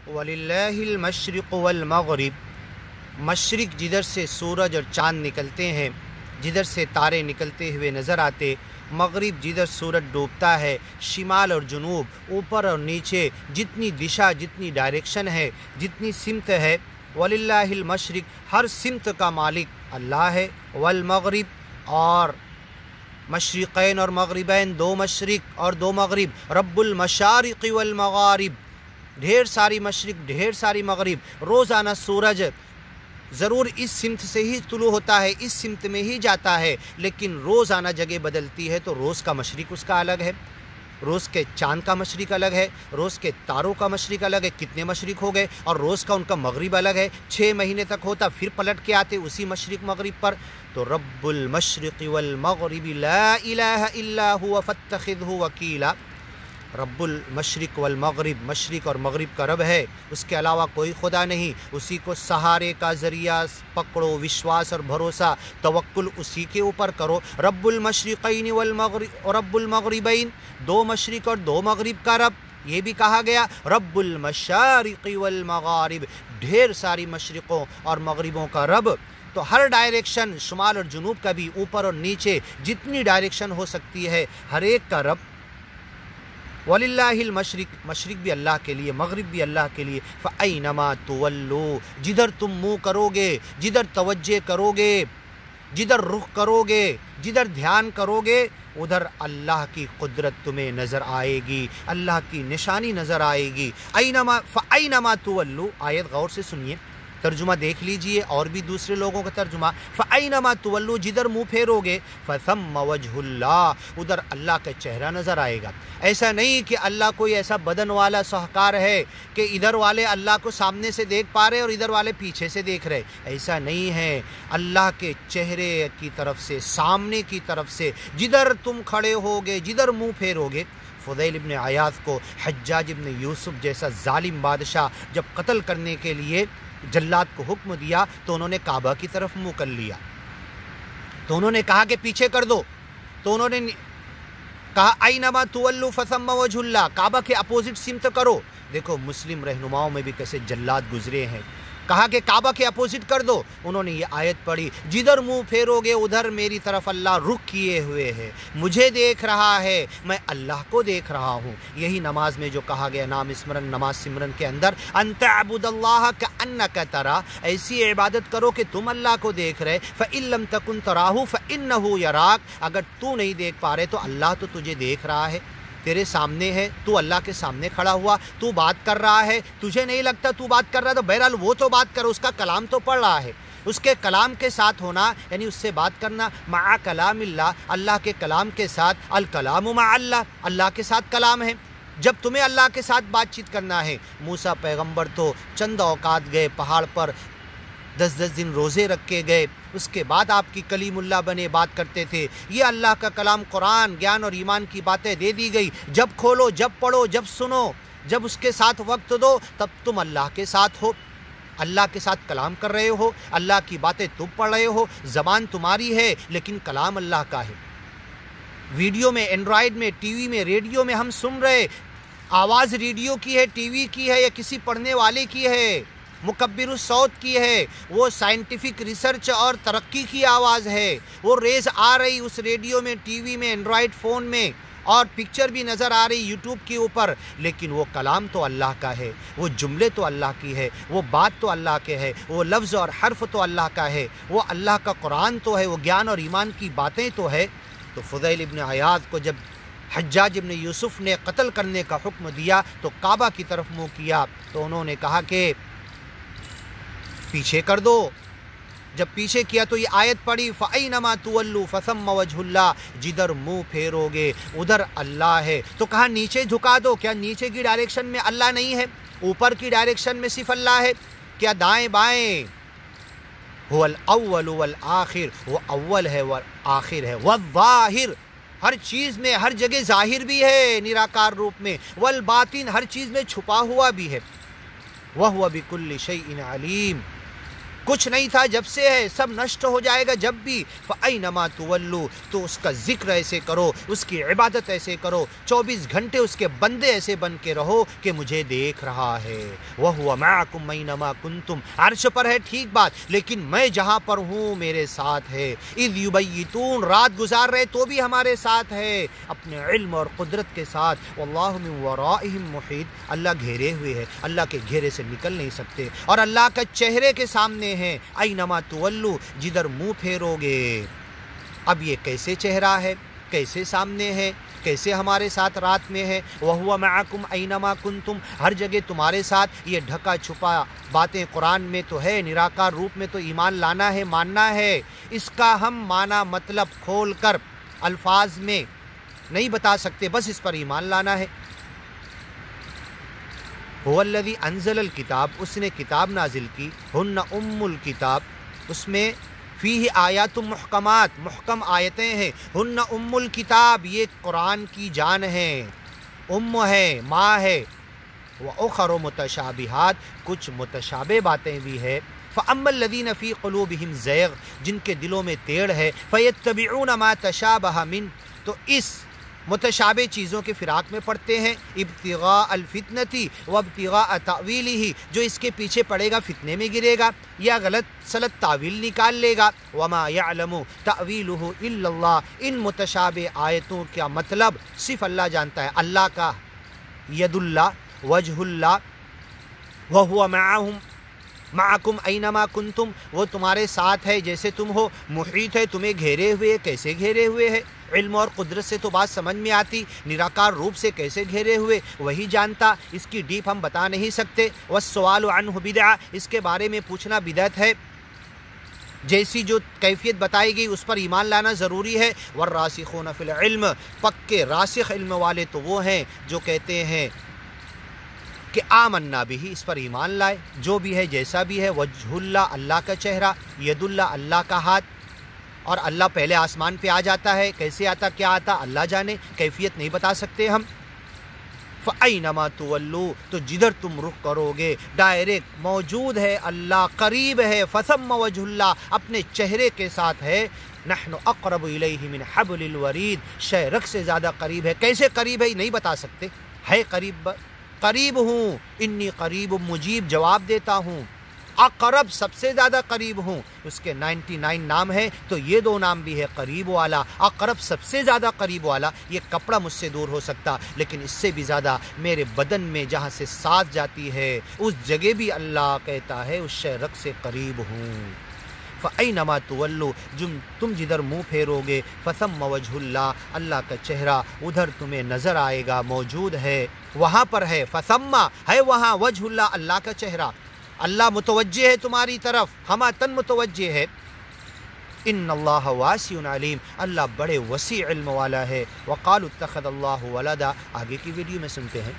वलिल्लाहिल मशरिक़ वल मग़रिब, मशरिक़ जिधर से सूरज और चाँद निकलते हैं, जिधर से तारे निकलते हुए नज़र आते, मग़रिब जिधर सूरज डूबता है, शिमाल और जुनूब, ऊपर और नीचे, जितनी दिशा, जितनी डायरेक्शन है, जितनी सिमत है, वलिल्लाहिल मशरिक़, हर सिमत का मालिक अल्लाह है, वल मग़रिब, और मशरिक़ैन और मग़रिबैन, दो मशरिक़ और दो मग़रिब, रब्बुल मशारिक़ वल मग़ारिब, ढेर सारी मशरिक़, ढेर सारी मग़रिब। रोज़ाना सूरज ज़रूर इस सिमत से ही तुलू होता है, इस सिमत में ही जाता है, लेकिन रोज़ाना जगह बदलती है, तो रोज़ का मशरिक़ उसका अलग है, रोज़ के चाँद का मशरिक़ अलग है, रोज़ के तारों का मशरिक़ अलग है, कितने मशरिक़ हो गए, और रोज़ का उनका मग़रिब अलग है, 6 महीने तक होता, फिर पलट के आते उसी मशरिक़ मग़रिब पर। तो रब्बुल मशरिक़ वल मग़रिब ला इलाहा इल्ला हुवा फत्तखिज़हु वकीला, रब्बुल मशरिक़ वल मग़रिब, मशरिक़ और मग़रिब का रब है, उसके अलावा कोई खुदा नहीं, उसी को सहारे का ज़रिया पकड़ो, विश्वास और भरोसा, तवक्कुल उसी के ऊपर करो। रब्बुल मशरिक़ैन वल मग़रिब और रब्बुल मग़रिबैन, दो मशरिक़ और दो मग़रिब का रब, ये भी कहा गया। रब्बुल मशारिक़ वल मग़ारिब, ढेर सारी मशरिक़ों और मग़रिबों का रब। तो हर डायरेक्शन, शुमाल और जुनूब का भी, ऊपर और नीचे, जितनी डायरेक्शन हो सकती है, हर एक का रब। वलिल्लाहिल मशरिक़, मशरिक़ भी अल्लाह के लिए, मग़रिब भी अल्लाह के लिए। फ़अयनमा तुवल्लू, जिधर तुम मुँह करोगे, जिधर तवज्जे करोगे, जिधर रुख करोगे, जिधर ध्यान करोगे, उधर अल्लाह की कुदरत तुम्हें नज़र आएगी, अल्लाह की निशानी नज़र आएगी। फ़अयनमा तुवल्लू, आयत गौर से सुनिए, तर्जुमा देख लीजिए और भी दूसरे लोगों का तर्जुमा। फ़अयनमा तुवल्लू, जिधर मुँह फेरोगे, फ़थम्मा वजहुल्लाह, उधर अल्लाह का चेहरा नज़र आएगा। ऐसा नहीं कि अल्लाह कोई ऐसा बदन वाला शाहकार है कि इधर वाले अल्लाह को सामने से देख पा रहे और इधर वाले पीछे से देख रहे, ऐसा नहीं है। अल्लाह के चेहरे की तरफ से, सामने की तरफ से, जिधर तुम खड़े होगे, जिधर मुँह फेरोगे। फुदैल इब्न अयाज़ को हज्जाज इब्न यूसुफ जैसा जालिम बादशाह जब कत्ल करने के लिए जल्लाद को हुक्म दिया, तो उन्होंने काबा की तरफ मुँह कर लिया, तो उन्होंने कहा कि पीछे कर दो, तो उन्होंने कहा अयनमा तुवल्लू फसम्मा वजहुल्लाह, काबा के अपोजिट सिमत करो। देखो मुस्लिम रहनुमाओं में भी कैसे जल्लाद गुजरे हैं, कहा कि काबा के अपोजिट कर दो, उन्होंने ये आयत पढ़ी, जिधर मुंह फेरोगे उधर मेरी तरफ अल्लाह रुख किए हुए है, मुझे देख रहा है, मैं अल्लाह को देख रहा हूँ। यही नमाज में जो कहा गया, नाम स्मरण, नमाज सिमरन के अंदर, अंतअबुदल्लाह कअन्नका तरा, ऐसी इबादत करो कि तुम अल्लाह को देख रहे। फ़इल्लम तकुन तराहु फ़इन्नहु यराक, अगर तू नहीं देख पा रहे तो अल्लाह तो तुझे देख रहा है, तेरे सामने है, तू अल्लाह के सामने खड़ा हुआ, तू बात कर रहा है, तुझे नहीं लगता तू बात कर रहा है, तो बहरहाल वो तो बात कर, उसका कलाम तो पढ़ रहा है, उसके कलाम के साथ होना यानी उससे बात करना। मा कलामिल्लाह, अल्लाह के कलाम के साथ, अल कलामु मा अल्लाह, अल्लाह के साथ कलाम है। जब तुम्हें अल्लाह के साथ बातचीत करना है, मूसा पैगंबर तो चंद औकात गए पहाड़ पर, 10-10 दिन रोज़े रख के गए, उसके बाद आपकी कलीमुल्लाह बने, बात करते थे। ये अल्लाह का कलाम कुरान, ज्ञान और ईमान की बातें दे दी गई, जब खोलो, जब पढ़ो, जब सुनो, जब उसके साथ वक्त दो, तब तुम अल्लाह के साथ हो, अल्लाह के साथ कलाम कर रहे हो, अल्लाह की बातें तुम पढ़ रहे हो, ज़बान तुम्हारी है लेकिन कलाम अल्लाह का है। वीडियो में, एंड्रॉयड में, टीवी में, रेडियो में हम सुन रहे, आवाज़ रेडियो की है, टीवी की है, या किसी पढ़ने वाले की है, मुकब्बिरुस सौत की है, वो साइंटिफिक रिसर्च और तरक्की की आवाज़ है, वो रेज़ आ रही उस रेडियो में, टीवी में, एंड्रॉयड फ़ोन में, और पिक्चर भी नज़र आ रही यूट्यूब के ऊपर, लेकिन वो कलाम तो अल्लाह का है, वो जुमले तो अल्लाह की है, वो बात तो अल्लाह के है, वो लफ्ज़ और हर्फ तो अल्लाह का है, वो अल्लाह का कुरान तो है, वो ज्ञान और ईमान की बातें तो है। तो फुदैल इब्न अयाज़ को जब हज्जाज इब्न यूसुफ ने कत्ल करने का हुक्म दिया, तो काबा की तरफ मुँह किया, तो उन्होंने कहा कि पीछे कर दो। जब पीछे किया तो ये आयत पढ़ी, फ़अयनमा तुवल्लू फ़सम्मा वजहुल्लाह, जिधर मुँह फेरोगे उधर अल्लाह है। तो कहा नीचे झुका दो, क्या नीचे की डायरेक्शन में अल्लाह नहीं है? ऊपर की डायरेक्शन में सिर्फ अल्लाह है? क्या दाएं बाएं? हुवल अव्वल वल आखिर, वो अव्वल है वल आखिर है, वज़्ज़ाहिर, हर चीज़ में, हर जगह ज़ाहिर भी है निराकार रूप में, वल बातिन, हर चीज़ में छुपा हुआ भी है, वहुव बिकुल्लि शैइन अलीम, کچھ نہیں تھا جب سے ہے، سب نشٹ ہو جائے گا جب بھی۔ فَأَيْنَمَا تُوَلُّوا، تو اس کا ذکر ایسے کرو، اس کی عبادت ایسے کرو، 24 گھنٹے اس کے بندے ایسے بن کے رہو کہ مجھے دیکھ رہا ہے۔ وَهُوَ مَعَكُمْ أَيْنَمَا كُنْتُمْ، عرش پر ہے ٹھیک بات، لیکن میں جہاں پر ہوں میرے ساتھ ہے۔ اِذْ يُبَيِّتُونَ، رات گزار رہے تو بھی ہمارے ساتھ ہے، اپنے علم اور قدرت کے ساتھ۔ وَاللَّهُ مِن وَرَائِهِمْ مُحِيطٌ، اللہ گھیرے ہوئے ہے، اللہ کے گھیرے سے نکل نہیں سکتے، اور اللہ کا چہرے کے سامنے ہے۔ اینما تولو، جدھر منہ پھیرو گے۔ اب یہ کیسے چہرہ ہے، کیسے سامنے ہے، کیسے ہمارے ساتھ رات میں ہے؟ وَهُوَ مَعَكُمْ أَيْنَمَا كُنْتُمْ، ہر جگہ تمہارے ساتھ۔ یہ ڈھکا چھپا باتیں قرآن میں تو ہے، نراکار روپ میں تو ایمان لانا ہے، ماننا ہے۔ اس کا ہم معنی مطلب کھول کر الفاظ میں نہیں بتا سکتے، بس اس پر ایمان لانا ہے۔ هُوَ الَّذِي أَنزَلَ الْكِتَابَ، اس نے کتاب نازل کی، ہن ام الکتاب، اس میں فیہ آیات محکمات، محکم آیتیں ہیں، ہن ام الکتاب، یہ قرآن کی جان ہے، ام ہے، ماں ہے۔ وَأُخَرُ مُتَشَابِهَاتٌ، کچھ متشابہ باتیں بھی ہے۔ فَأَمَّا الَّذِينَ فِي قُلُوبِهِمْ زَيْغٌ، جن کے دلوں میں ٹیڑھ ہے، فَيَتَّبِعُونَ مَا تَشَابَهَ مِنْهُ، تو اس متشابہ چیزوں کے فراق میں پڑتے ہیں۔ ابتغاء الفتنتی و ابتغاء تاویلہ، جو اس کے پیچھے پڑے گا فتنے میں گرے گا یا غلط سلط تعویل نکال لے گا۔ وما یعلم تاویلہ الا اللہ، ان متشابہ آیتوں کا مطلب صرف اللہ جانتا ہے۔ اللہ کا ید اللہ، وجہ اللہ، وہو معکم اینما کنتم، وہ تمہارے ساتھ ہے جیسے تم ہو، محیط ہے، تمہیں گھیرے ہوئے، کیسے گھیرے ہوئے ہے؟ علم اور قدرت سے تو بات سمجھ میں آتی، نراکار روپ سے کیسے گھیرے ہوئے وہی جانتا، اس کی ڈیپ ہم بتا نہیں سکتے۔ والسؤال عنہ بدعہ، اس کے بارے میں پوچھنا بدعت ہے، جیسی جو کیفیت بتائی گئی اس پر ایمان لانا ضروری ہے۔ والراسخون فی العلم، پکے راسخ علم والے تو وہ ہیں جو کہتے ہیں کہ آمنا بھی، اس پر ایمان لائے، جو بھی ہے جیسا بھی ہے۔ وجہ اللہ، اللہ کا چہرہ، ید اللہ، اللہ کا ہاتھ، اور اللہ پہلے آسمان پہ آ جاتا ہے، کیسے آتا، کیا آتا، اللہ جانے، کیفیت نہیں بتا سکتے ہم۔ فَأَيْنَمَا تُوَلُّوا، تو جدھر تم رخ کرو گے ڈائریکٹ موجود ہے اللہ، قریب ہے۔ فَثَمَّ وَجْهُ اللَّهِ، اپنے چہرے کے ساتھ ہے۔ نَحْنُ أَقْرَبُ إِلَيْهِ مِنْ حَبْلِ الْوَرِيدِ، شہرک سے زیادہ قریب ہے۔ کیسے قریب ہے نہیں بتا سکتے، ہے قریب، قریب ہوں، انی قریب مجیب، جواب دیتا ہوں۔ اقرب، سب سے زیادہ قریب ہوں، اس کے 99 نام ہیں، تو یہ دو نام بھی ہے، قریب والا، اقرب، سب سے زیادہ قریب والا۔ یہ کپڑا مجھ سے دور ہو سکتا، لیکن اس سے بھی زیادہ میرے بدن میں جہاں سے سانس جاتی ہے اس جگہ بھی اللہ کہتا ہے اس شہرک سے قریب ہوں۔ فَأَيْنَمَا تُوَلُّوا، تم جدھر منہ پھیرو گے، فَثَمَّ وَجْهُ اللَّهِ، اللہ کا چہرہ ادھر تمہیں نظر آئے گا، موجود ہے، وہاں پر ہے۔ فَثَمَّ ہے وہاں، وجہ اللہ، اللہ کا چہرہ، اللہ متوجہ ہے تمہاری طرف، ہما تن متوجہ ہے۔ ان اللہ واسع علیم، اللہ بڑے وسیع علم والا ہے۔ وقالوا اتخذ اللہ ولدا، آگے کی ویڈیو میں سنتے ہیں۔